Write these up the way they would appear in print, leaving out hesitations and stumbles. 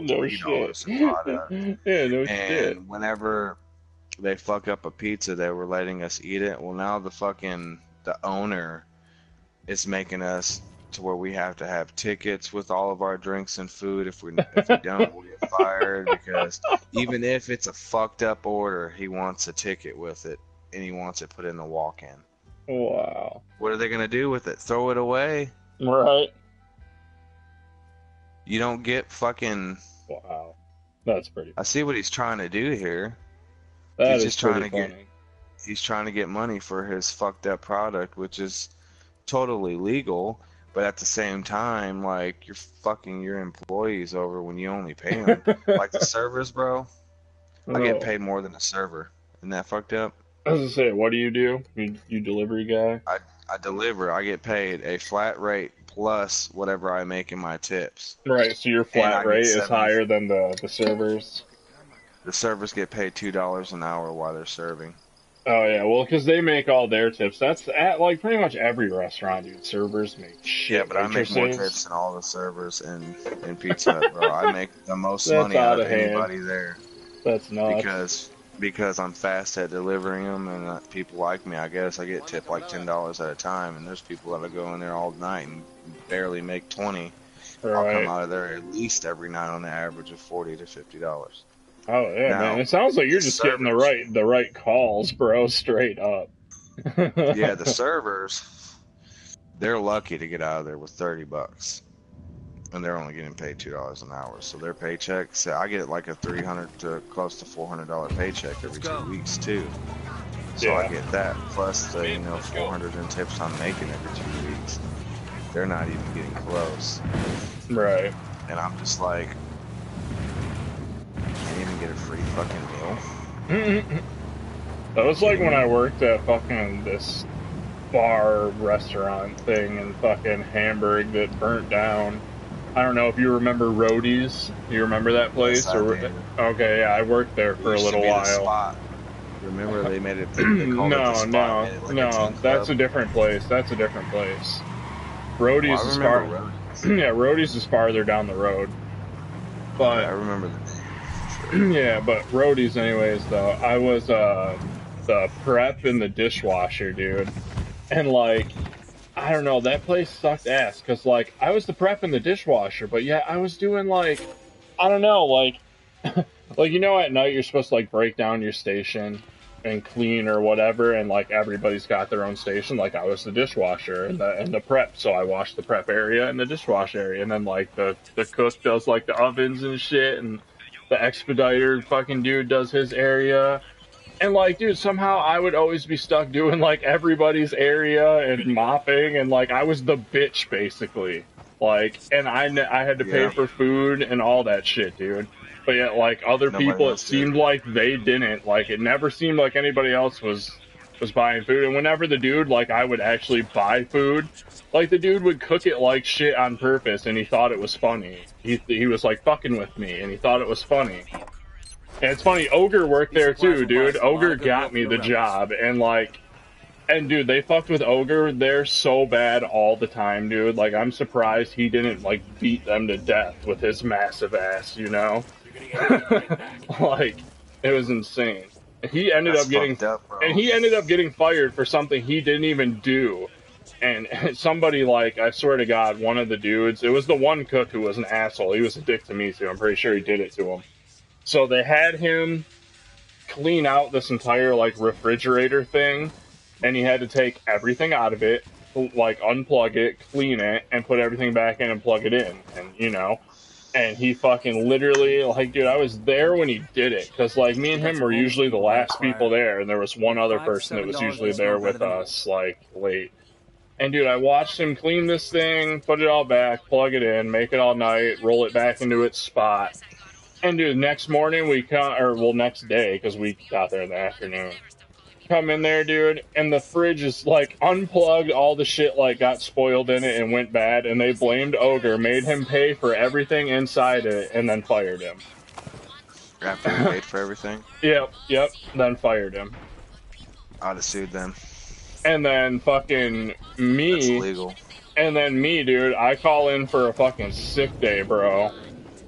No shit. $20 in product. Yeah, no shit. And whenever they fuck up a pizza, they were letting us eat it. Well, now the owner is making us to where we have to have tickets with all of our drinks and food. If we don't, we'll get fired because even if it's a fucked up order, he wants a ticket with it and he wants it put in the walk-in. Wow. What are they gonna do with it? Throw it away? Right. You don't get fucking. Wow. That's pretty. I see what he's trying to do here. That He's is just trying pretty to funny. he's trying to get money for his fucked up product, which is totally legal, but at the same time, like, you're fucking your employees over when you only pay them. Like the servers, bro. I get paid more than a server. Isn't that fucked up? I was gonna say, what do? You delivery guy? I deliver. I get paid a flat rate plus whatever I make in my tips. Right, so your flat rate is higher than the servers? The servers get paid $2 an hour while they're serving. Oh yeah, well, because they make all their tips. That's at like pretty much every restaurant, dude. Servers make shit. Yeah, but I make more tips than all the servers in Pizza Hut, bro. I make the most money out of anybody there. That's nuts. Because I'm fast at delivering them, and people like me. I guess I get tipped like $10 at a time, and there's people that go in there all night and barely make 20. Right. I'll come out of there at least every night on the average of $40 to $50. Oh yeah, now, man! It sounds like you're just getting the right calls, bro. Straight up. Yeah, the servers, they're lucky to get out of there with $30, and they're only getting paid $2 an hour. So their paychecks, I get like a $300 to close to $400 paycheck every 2 weeks too. So yeah. I get that plus the 400 in tips I'm making every 2 weeks. They're not even getting close. Right. And I'm just like, can't even get a free fucking meal. That was like when I worked at fucking this bar restaurant thing in fucking Hamburg that burnt down. I don't know if you remember Roadies. You remember that place? Yes, Okay, yeah, I worked there for a little while. Remember they made it. No, that's a different place. Roadies is far. Yeah, Roadies is farther down the road. But yeah, I remember the name. Yeah, but Roadies anyways, though. I was, the prep and the dishwasher, dude. And, like, I don't know, that place sucked ass, because, like, I was the prep and the dishwasher, but yeah, I was doing, like, I don't know, like, like, you know, at night you're supposed to, like, break down your station and clean or whatever, and, like, everybody's got their own station. Like, I was the dishwasher and the prep, so I washed the prep area and the dishwash area, and then, like, the cook does, like, the ovens and shit, and the expediter fucking dude does his area. And, like, dude, somehow I would always be stuck doing, like, everybody's area and mopping, and, like, I was the bitch, basically. Like, and I had to pay for food and all that shit, dude. But yet, like, other people, it seemed like they didn't. Like, it never seemed like anybody else was buying food. And whenever the dude, like, I would actually buy food, like, the dude would cook it like shit on purpose, and he thought it was funny. He was, like, fucking with me, and he thought it was funny. And it's funny, Ogre worked there too, dude. Ogre got me the job, and like, and dude, they fucked with Ogre there so bad all the time, dude. Like, I'm surprised he didn't, like, beat them to death with his massive ass, you know? Like, it was insane. He ended up getting fired for something he didn't even do. And somebody, like, I swear to God, one of the dudes, it was the one cook who was an asshole. He was a dick to me too. I'm pretty sure he did it to him. So they had him clean out this entire, like, refrigerator thing, and he had to take everything out of it, like, unplug it, clean it, and put everything back in and plug it in, and, you know, and he fucking literally, like, dude, I was there when he did it, because, like, me and him were usually the last people there, and there was one other person that was usually there with us, like, late. And, dude, I watched him clean this thing, put it all back, plug it in, make it all night, roll it back into its spot. And dude, next morning next day, because we got there in the afternoon. Come in there, dude, and the fridge is, like, unplugged, all the shit, like, got spoiled in it and went bad, and they blamed Ogre, made him pay for everything inside it, and then fired him. After he paid for everything? Yep, then fired him. I'd have sued them. And then fucking me... That's illegal. And then me, dude, I call in for a fucking sick day, bro.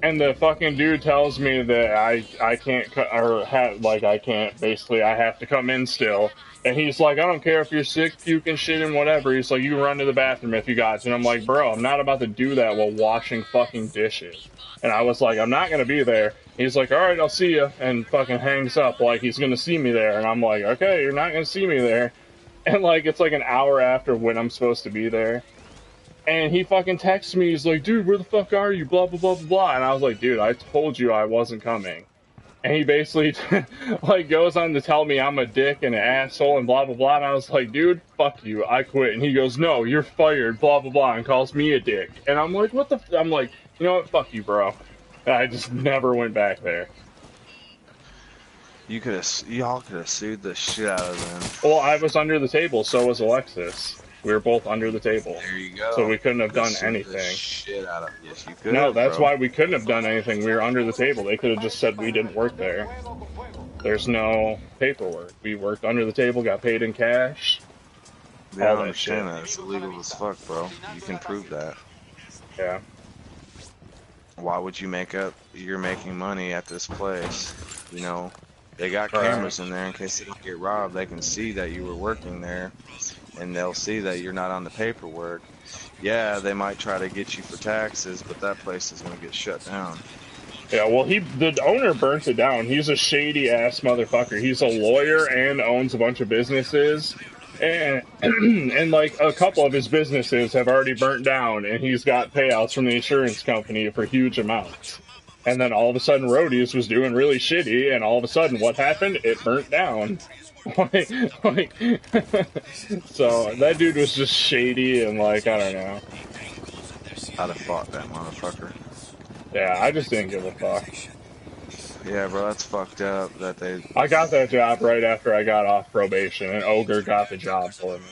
And the fucking dude tells me that I can't I can't, basically I have to come in still. And he's like, I don't care if you're sick, puking, shitting, whatever. He's like, you can run to the bathroom if you got to. And I'm like, bro, I'm not about to do that while washing fucking dishes. And I was like, I'm not gonna be there. He's like, all right, I'll see you, and fucking hangs up like he's gonna see me there. And I'm like, okay, you're not gonna see me there. And like it's like an hour after when I'm supposed to be there. And he fucking texts me, he's like, dude, where the fuck are you? Blah, blah, blah, blah, blah. And I was like, dude, I told you I wasn't coming. And he basically, like, goes on to tell me I'm a dick and an asshole and blah, blah, blah. And I was like, dude, fuck you, I quit. And he goes, no, you're fired, blah, blah, blah, and calls me a dick. And I'm like, what the I'm like, you know what, fuck you, bro. And I just never went back there. Y'all could have sued the shit out of them. Well, I was under the table, so was Alexis. We were both under the table. There you go. So we couldn't have done anything. Shit out of yes, you could. No, that's bro. why we couldn't have done anything. We were under the table. They could have just said we didn't work there. There's no paperwork. We worked under the table, got paid in cash. Yeah, I understand that. It's illegal as fuck, bro. You can prove that. Yeah. Why would you make up you're making money at this place? You know, they got cameras in there in case they don't get robbed. They can see that you were working there, and they'll see that you're not on the paperwork. Yeah, they might try to get you for taxes, but that place is going to get shut down. Yeah, well, the owner burnt it down. He's a shady ass motherfucker. He's a lawyer and owns a bunch of businesses, and and like a couple of his businesses have already burnt down, and he's got payouts from the insurance company for huge amounts. And then all of a sudden, Rhodey's was doing really shitty, and all of a sudden, what happened? It burnt down. So that dude was just shady, and like, I don't know. I'd have fought that motherfucker. Yeah, I just didn't give a fuck. Yeah, bro, that's fucked up that they... I got that job right after I got off probation, and Ogre got the job for me.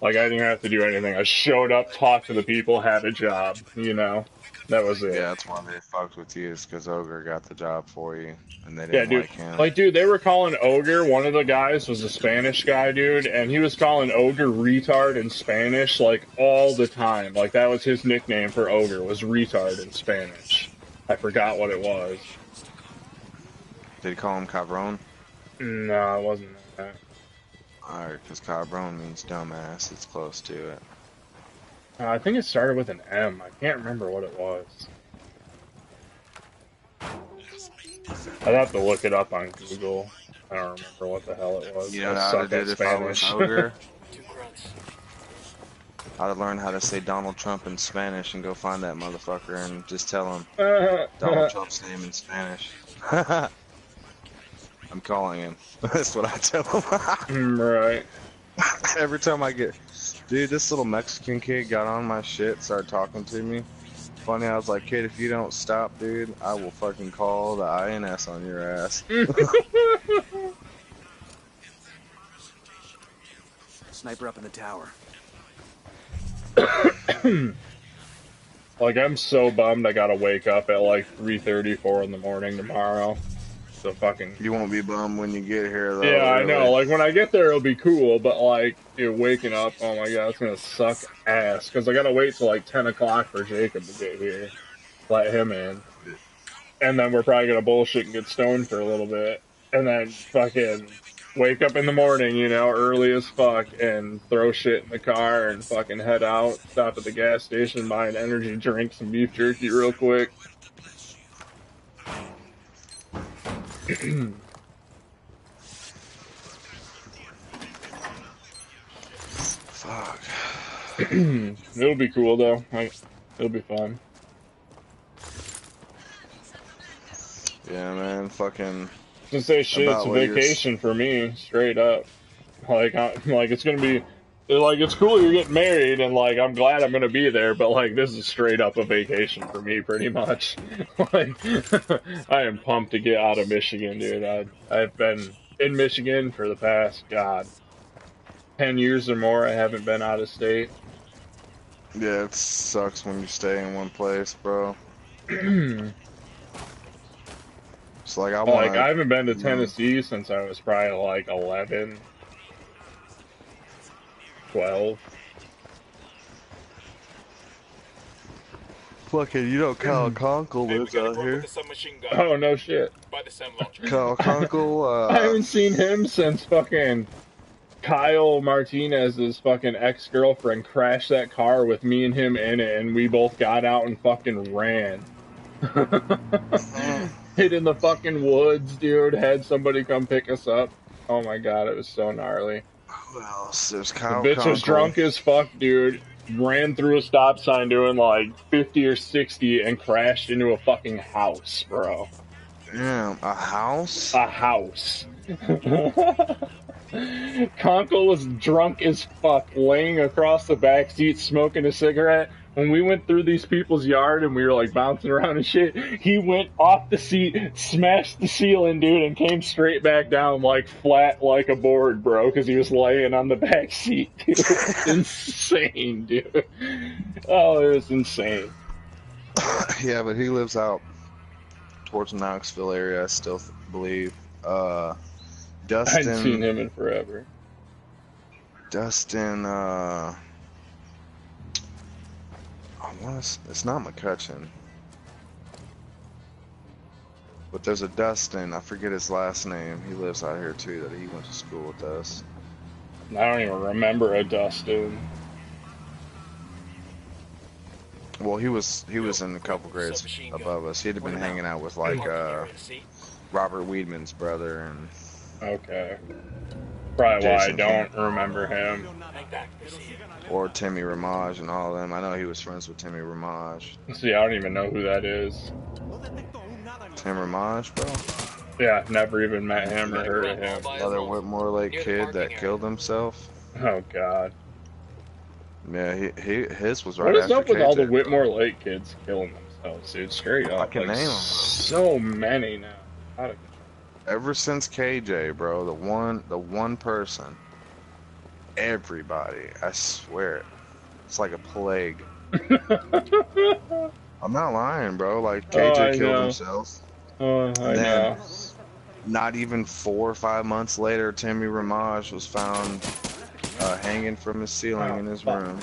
Like, I didn't even have to do anything. I showed up, talked to the people, had a job, you know? That was it. Yeah, that's why they fucked with you, is because Ogre got the job for you, and they didn't like him. Like, dude, they were calling Ogre, one of the guys was a Spanish guy, dude, and he was calling Ogre retard in Spanish, like, all the time. Like, that was his nickname for Ogre, was retard in Spanish. I forgot what it was. Did he call him cabron? No, it wasn't that. Alright, because cabron means dumbass. It's close to it. I think it started with an M. I can't remember what it was. I'd have to look it up on Google. I don't remember what the hell it was. You know how I did if I was Ogre? I'd have learned how to say Donald Trump in Spanish and go find that motherfucker and just tell him Donald Trump's name in Spanish. I'm calling him. That's what I tell him. Right. Every time I get... Dude, this little Mexican kid got on my shit, started talking to me. Funny, I was like, kid, if you don't stop, dude, I will fucking call the INS on your ass. Sniper up in the tower. Like, I'm so bummed I gotta wake up at like 3:30, 4 in the morning tomorrow. So fucking... You won't be bummed when you get here, though. Yeah, really. I know. Like, when I get there, it'll be cool, but like, dude, waking up, oh my god, it's gonna suck ass. Because I gotta wait till like 10 o'clock for Jacob to get here. Let him in. And then we're probably gonna bullshit and get stoned for a little bit. And then fucking wake up in the morning, you know, early as fuck, and throw shit in the car and fucking head out, stop at the gas station, buy an energy drink, some beef jerky real quick. Fuck. It'll be cool though. It'll be fun. Yeah, man. Fucking. To say shit, it's a vacation for me, straight up. Like, like it's gonna be, like, it's cool you're getting married, and like I'm glad I'm gonna be there, but like this is straight up a vacation for me, pretty much. Like, I am pumped to get out of Michigan, dude. I've been in Michigan for the past 10 years or more. I haven't been out of state. Yeah, it sucks when you stay in one place, bro. It's like I haven't been to Tennessee since I was probably like 11, 12. Fucking, you know, Kyle Conkle lives out here. Oh, no shit. Kyle Conkle, I haven't seen him since fucking Kyle Martinez's fucking ex-girlfriend crashed that car with me and him in it, and we both got out and fucking ran. Hid in the fucking woods, dude. Had somebody come pick us up. Oh my god, it was so gnarly. who else? There's The Kyle bitch was Conkle. drunk as fuck, dude. Ran through a stop sign doing like 50 or 60 and crashed into a fucking house, bro. Damn, a house? A house. Conkle was drunk as fuck, laying across the back seat smoking a cigarette. When we went through these people's yard and we were like bouncing around and shit, he went off the seat, smashed the ceiling, dude, and came straight back down like flat like a board, bro, because he was laying on the back seat, dude. It's insane, dude. Oh, it was insane. Yeah, but he lives out towards the Knoxville area, I still believe. I Dustin. hadn't seen him in forever. Dustin, it's not McCutcheon. But there's a Dustin, I forget his last name. He lives out here too, that he went to school with us. I don't even remember a Dustin. Well, he was in a couple grades above us. He'd have been hanging out with like Robert Weedman's brother and Okay. Probably why I Jason don't remember him. or Timmy Ramage and all of them. I know he was friends with Timmy Ramage. See, I don't even know who that is. Tim Ramage, bro. Yeah, never even met him or heard of him. Another Whitmore Lake kid that killed himself. Oh god. Yeah, his was right What is after up with all the KJ, Whitmore Lake kids killing themselves, dude? Straight up. I can like, name 'em. so many now. Out of Ever since KJ, bro, the one person, everybody, I swear, it's like a plague. control. I'm not lying, bro. Like Oh, KJ I killed know. himself. Oh, I And then, know. not even 4 or 5 months later, Timmy Ramage was found hanging from his ceiling in his room.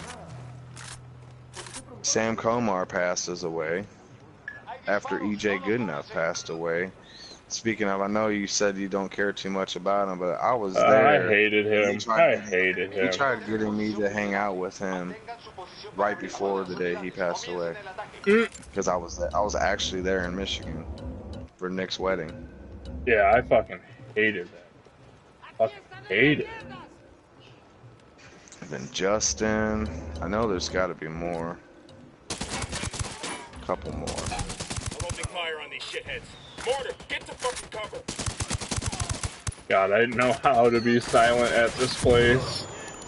Sam Komar passes away after EJ Goodenough passed away. Speaking of, I know you said you don't care too much about him, but I was there. I hated him. I hated He him. tried getting me to hang out with him right before the day he passed away. Because I was actually there in Michigan for Nick's wedding. Yeah, I fucking hated that. Fucking hated it. And then Justin, I know there's got to be more. Couple more. I'm opening fire on these shitheads. Mortar, get to fucking cover. God, I didn't know how to be silent at this place.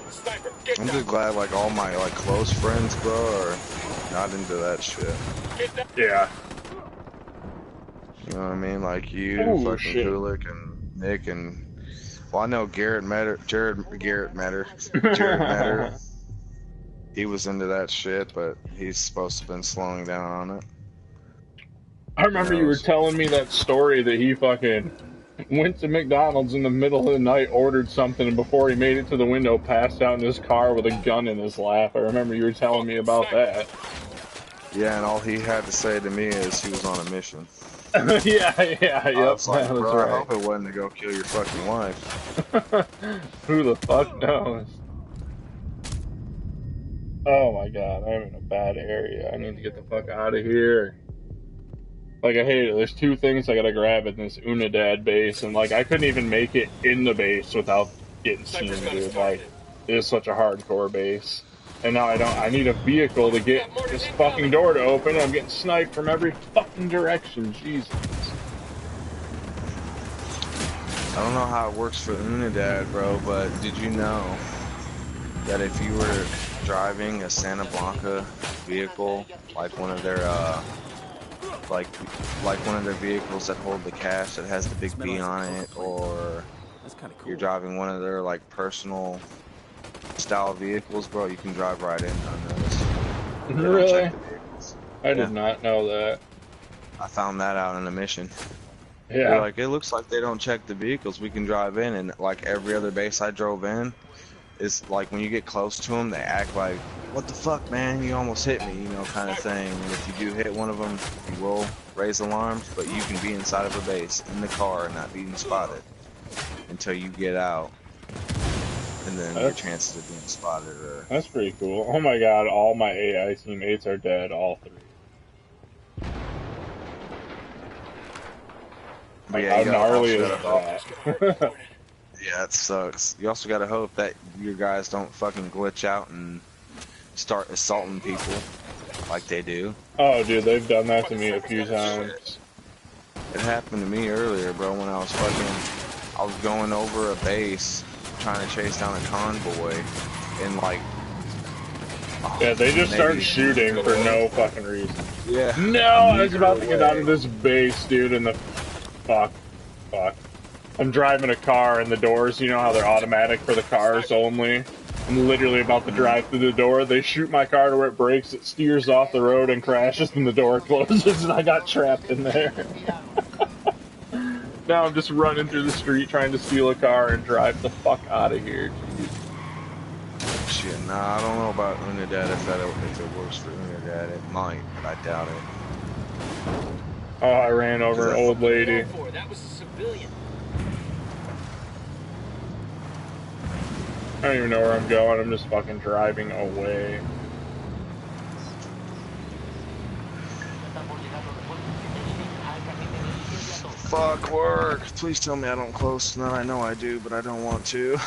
Sniper, get I'm down. just glad like all my like close friends, bro, are not into that shit. Get down. Yeah. You know what I mean? Like you, Oh, fucking shit. Kulik and Nick and well, I know Jared Metter. He was into that shit, but he's supposed to have been slowing down on it. I remember you were telling me that story that he fucking went to McDonald's in the middle of the night, ordered something, and before he made it to the window, passed out in his car with a gun in his lap. I remember you were telling me about that. Yeah, and all he had to say to me is he was on a mission. Yeah, I yep, was like, that was bro, I right. hope it wasn't to go kill your fucking wife. Who the fuck knows? Oh my god, I'm in a bad area. I need to get the fuck out of here. Like, I hate it. There's two things I gotta grab in this Unidad base, and like, I couldn't even make it in the base without getting seen, dude. Like, it is such a hardcore base. And now I need a vehicle to get this fucking door to open. I'm getting sniped from every fucking direction. Jesus. I don't know how it works for Unidad, bro, but did you know that if you were driving a Santa Blanca vehicle, like one of their like one of their vehicles that hold the cash that has the big B on it, or That's kind of cool. you're driving one of their like personal style vehicles, bro, you can drive right in unnoticed. They don't Really? check the vehicles. I Yeah. did not know that. I found that out in a mission. Yeah. They're like, it looks like they don't check the vehicles. We can drive in, and like every other base I drove in, it's like when you get close to them, they act like, "What the fuck, man? You almost hit me," you know, kind of thing. And if you do hit one of them, you will raise alarms, but you can be inside of a base in the car and not being spotted until you get out, and then your chances of being spotted are. That's pretty cool. Oh my god, all my AI teammates are dead, all 3. But Like, yeah, how you gnarly also is gotta hope. that? Yeah, it sucks. You also gotta hope that your guys don't fucking glitch out and start assaulting people like they do. Oh, dude, they've done that to me a few times. It happened to me earlier, bro, when I was going over a base trying to chase down a convoy, and like, Yeah, they just start maybe- shooting for no fucking reason. Yeah. No, I was about to get out of this base, dude, and the fuck. I'm driving a car and the doors, you know how they're automatic for the cars only? I'm literally about to drive through the door. They shoot my car to where it breaks, it steers off the road and crashes, and the door closes, and I got trapped in there. Now I'm just running through the street trying to steal a car and drive the fuck out of here. Jeez. Shit, nah, I don't know about Unidad if it works for Unidad. It might, but I doubt it. Oh, I ran over an old lady. That was a civilian. I don't even know where I'm going, I'm just fucking driving away. Fuck work. Please tell me I don't close tonight. I know I do, but I don't want to.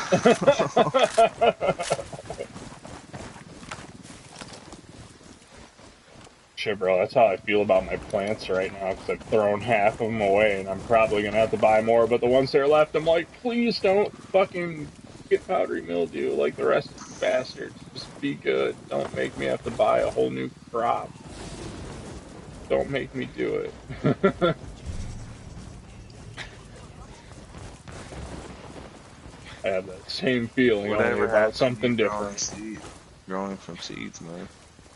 Shit, bro, that's how I feel about my plants right now, because I've thrown half of them away, and I'm probably going to have to buy more, but the ones that are left, I'm like, please don't fucking get powdery mildew like the rest of you bastards. Just be good. Don't make me have to buy a whole new crop. Don't make me do it. I have that same feeling, only about something different. Growing from seeds, man.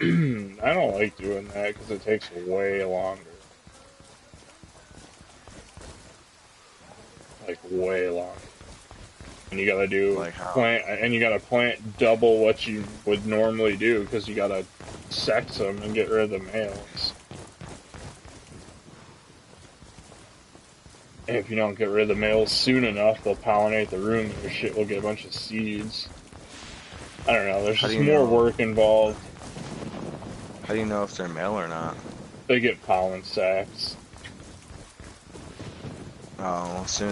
I don't like doing that because it takes way longer. Like way longer. And you gotta do Like how? plant, and you gotta plant double what you would normally do because you gotta sex them and get rid of the males. And if you don't get rid of the males soon enough, they'll pollinate the room and your shit will get a bunch of seeds. I don't know, there's just more work involved. How do you know if they're male or not? They get pollen sacs. Oh, as soon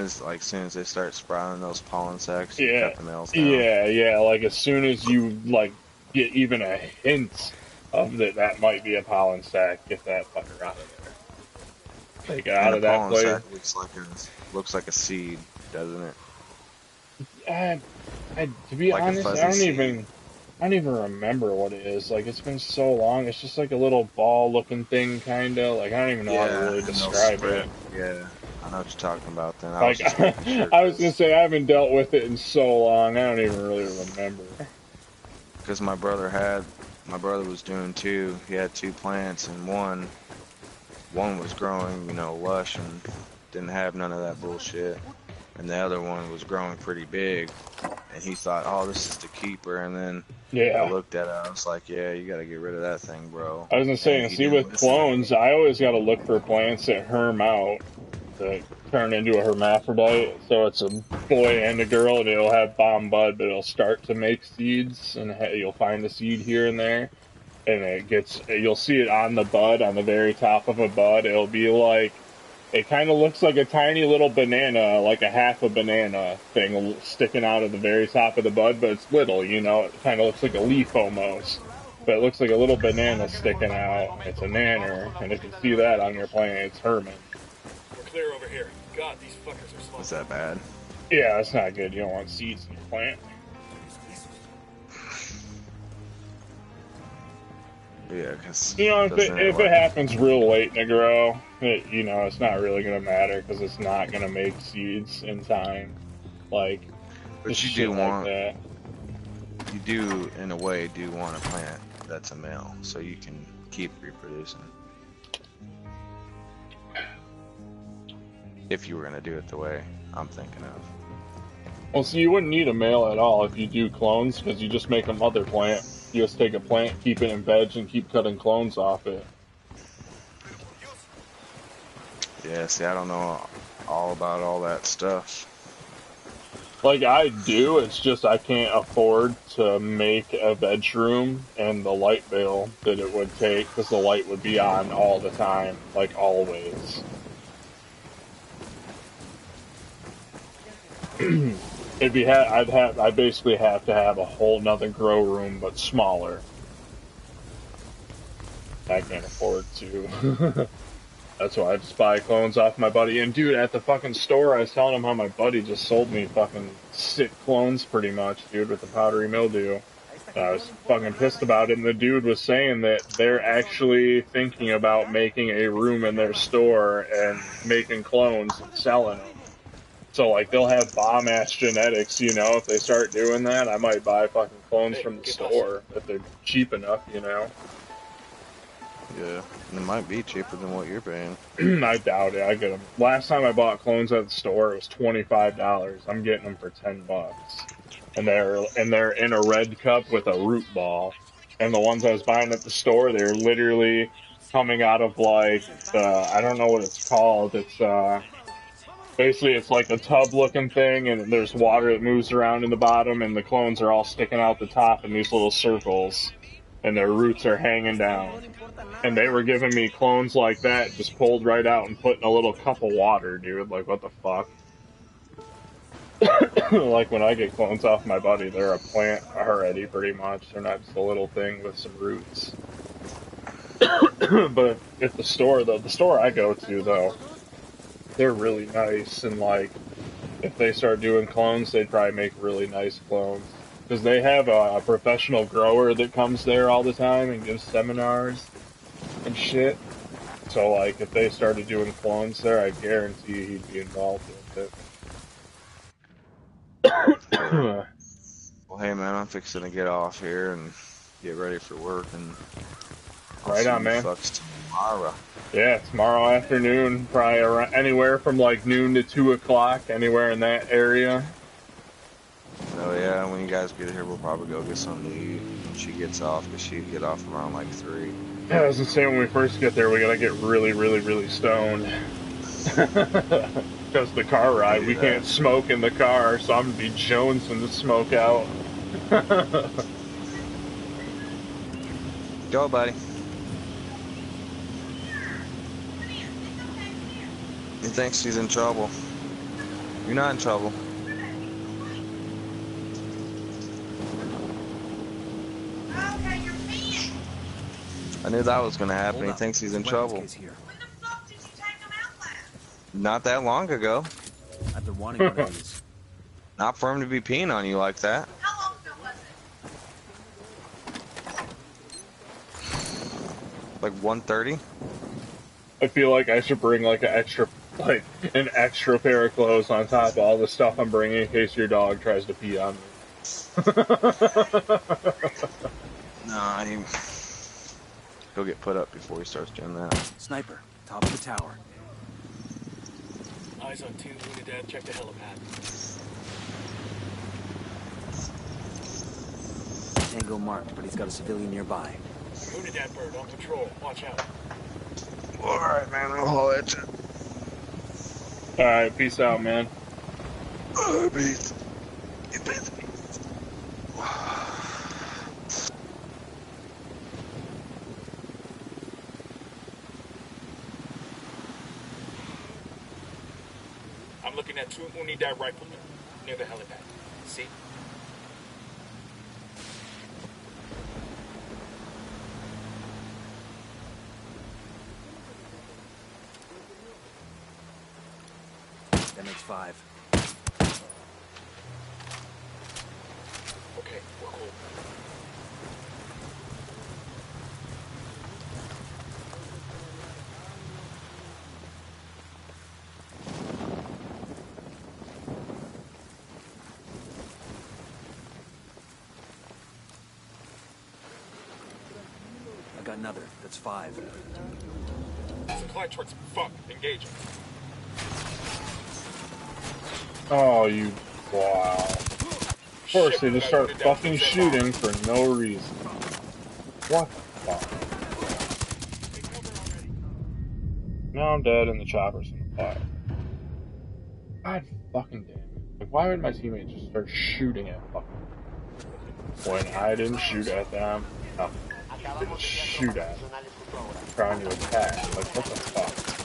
as they start sprouting those pollen sacs, you Yeah, cut the males down. yeah, like as soon as you like get even a hint of that might be a pollen sac, get that fucker out of there. Take it out of that place. Pollen sac looks like a seed, doesn't it? To be Like a honest, fuzzy I don't seed. even remember what it is. Like, it's been so long. It's just like a little ball-looking thing, kinda. Like, I don't even know how to really and they'll describe spread. it. Yeah, I know what you're talking about. Then I Like, was just making sure, I was gonna say I haven't dealt with it in so long. I don't even really remember. because my brother was doing two. He had 2 plants, and one was growing, you know, lush and didn't have none of that bullshit, and the other one was growing pretty big, and he thought, oh, this is the keeper, and then Yeah. I looked at it, I was like, yeah, you gotta get rid of that thing, bro. I was gonna say, And and he see, didn't with listen. clones, I always gotta look for plants that herm out, that turn into a hermaphrodite. So it's a boy and a girl, and it'll have bomb bud, but it'll start to make seeds, and you'll find a seed here and there. And you'll see it on the bud, on the very top of a bud. It'll be like, it kind of looks like a tiny little banana, like a half a banana thing sticking out of the very top of the bud, but it's little, you know, it kind of looks like a leaf almost. But it looks like a little banana sticking out. It's a nanner, and if you see that on your plant, it's Herman. We're clear over here. God, these fuckers are slow. Was that bad? Yeah, that's not good. You don't want seeds in your plant. Yeah, because You know, if it happens real late in the grow, it's not really gonna matter because it's not gonna make seeds in time. Like, but just you shit do like want, that. you do in a way want a plant that's a male, so you can keep reproducing. If you were gonna do it the way I'm thinking of. Well, see, you wouldn't need a male at all if you do clones, because you just make a mother plant. You just take a plant, keep it in veg, and keep cutting clones off it. Yeah, see, I don't know all about all that stuff. Like, I do, it's just I can't afford to make a veg room and the light bill that it would take, because the light would be on all the time, like always. I'd basically have to have a whole nother grow room, but smaller. I can't afford to. That's why I just buy clones off my buddy. And dude, at the fucking store, I was telling him how my buddy just sold me fucking sick clones pretty much, dude, with the powdery mildew. And I was fucking pissed about it, and the dude was saying that they're actually thinking about making a room in their store and making clones and selling them. So, like, they'll have bomb-ass genetics, you know, if they start doing that. I might buy fucking clones from the store if they're cheap enough, you know. Yeah, and it might be cheaper than what you're paying. I doubt it. I get them. Last time I bought clones at the store, it was $25. I'm getting them for $10, and they're in a red cup with a root ball. And the ones I was buying at the store, they're literally coming out of like I don't know what it's called. It's basically it's like a tub-looking thing, and there's water that moves around in the bottom, and the clones are all sticking out the top in these little circles, and their roots are hanging down. And they were giving me clones like that, just pulled right out and put in a little cup of water, dude. Like, what the fuck? Like, when I get clones off my buddy, they're a plant already, pretty much. They're not just a little thing with some roots. But at the store, though, the store I go to, though, they're really nice, and, like, if they start doing clones, they'd probably make really nice clones. Because they have a professional grower that comes there all the time and gives seminars and shit. So, like, if they started doing clones there, I guarantee he'd be involved with it. Well, hey, man, I'm fixing to get off here and get ready for work, and I'll Right see on, you man. fucks tomorrow. Yeah, tomorrow afternoon, probably around, anywhere from like noon to 2 o'clock, anywhere in that area. Oh yeah, when you guys get here, we'll probably go get something to eat when she gets off, because she'd get off around like 3. Yeah, I was gonna say, when we first get there, we gotta get really, really, really stoned. Because the car ride, we can't smoke in the car, so I'm gonna be jonesing to smoke out. Go, buddy. He thinks he's in trouble. You're not in trouble. I knew that was gonna happen. He thinks he's in trouble. Not that long ago. I've been wanting one of these. Not for him to be peeing on you like that. How long ago was it? Like 1:30. I feel like I should bring like an extra pair of clothes on top of all the stuff I'm bringing in case your dog tries to pee on me. No, he'll get put up before he starts doing that. Sniper, top of the tower. Eyes on 2, Unidad, check the helipad. Tango marked, but he's got a civilian nearby. Unidad bird on patrol. Watch out. Alright, man, I'll haul at you. Alright, peace out, man. Peace. I'm looking at 2 Unidad riflemen near the helipad. See? That makes 5. Okay, we're cool. I got another. That's 5. Supply trucks. Fuck. Engaging. Oh, you Wow. Of course, they just start fucking shooting for no reason. What the fuck? Now I'm dead and the chopper's in the fire. God fucking damn it. Like, why would my teammates just start shooting at fucking when I didn't shoot at them? Nothing. They just shoot at me. Trying to attack. Like, what the fuck?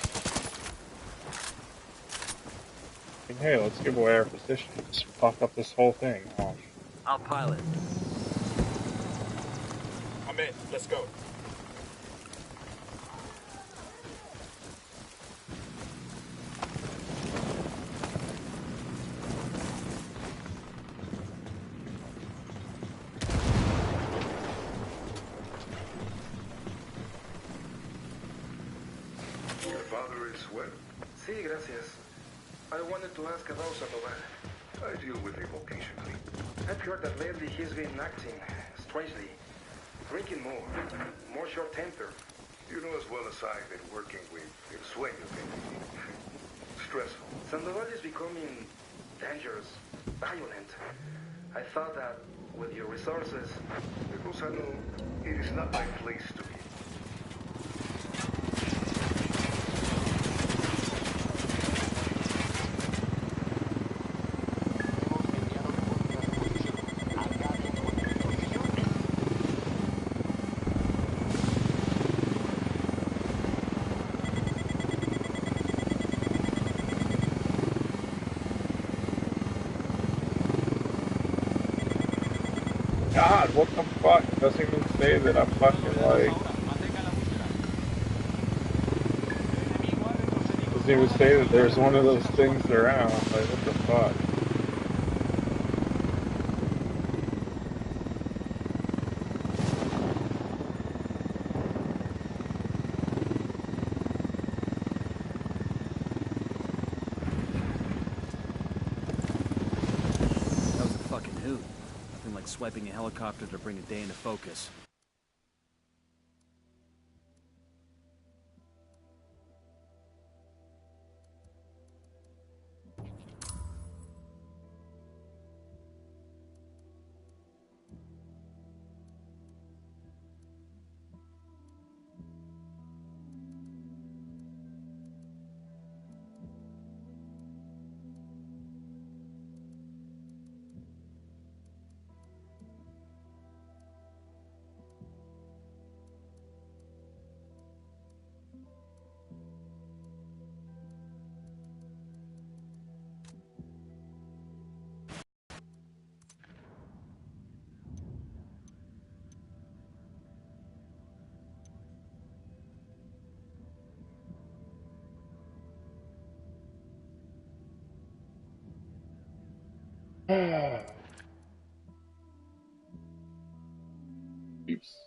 Like, hey, let's give away our position. Let's fuck up this whole thing. Oh. I'll pilot. I'm in. Let's go. Your father is well? Sí, gracias. I wanted to ask about Sandoval. I deal with him occasionally. I've heard that lately he's been acting strangely. Drinking more short-tempered. You know as well as I that working with El Sueño can be stressful. Sandoval is becoming dangerous, violent. I thought that with your resources... Rosano, it is not my place to be. God, what the fuck? It doesn't even say that I'm fucking like. Doesn't even say that there's one of those things around. Like, what the fuck? That was a fucking hoot. Nothing like swiping a helicopter to bring a day into focus. Oops.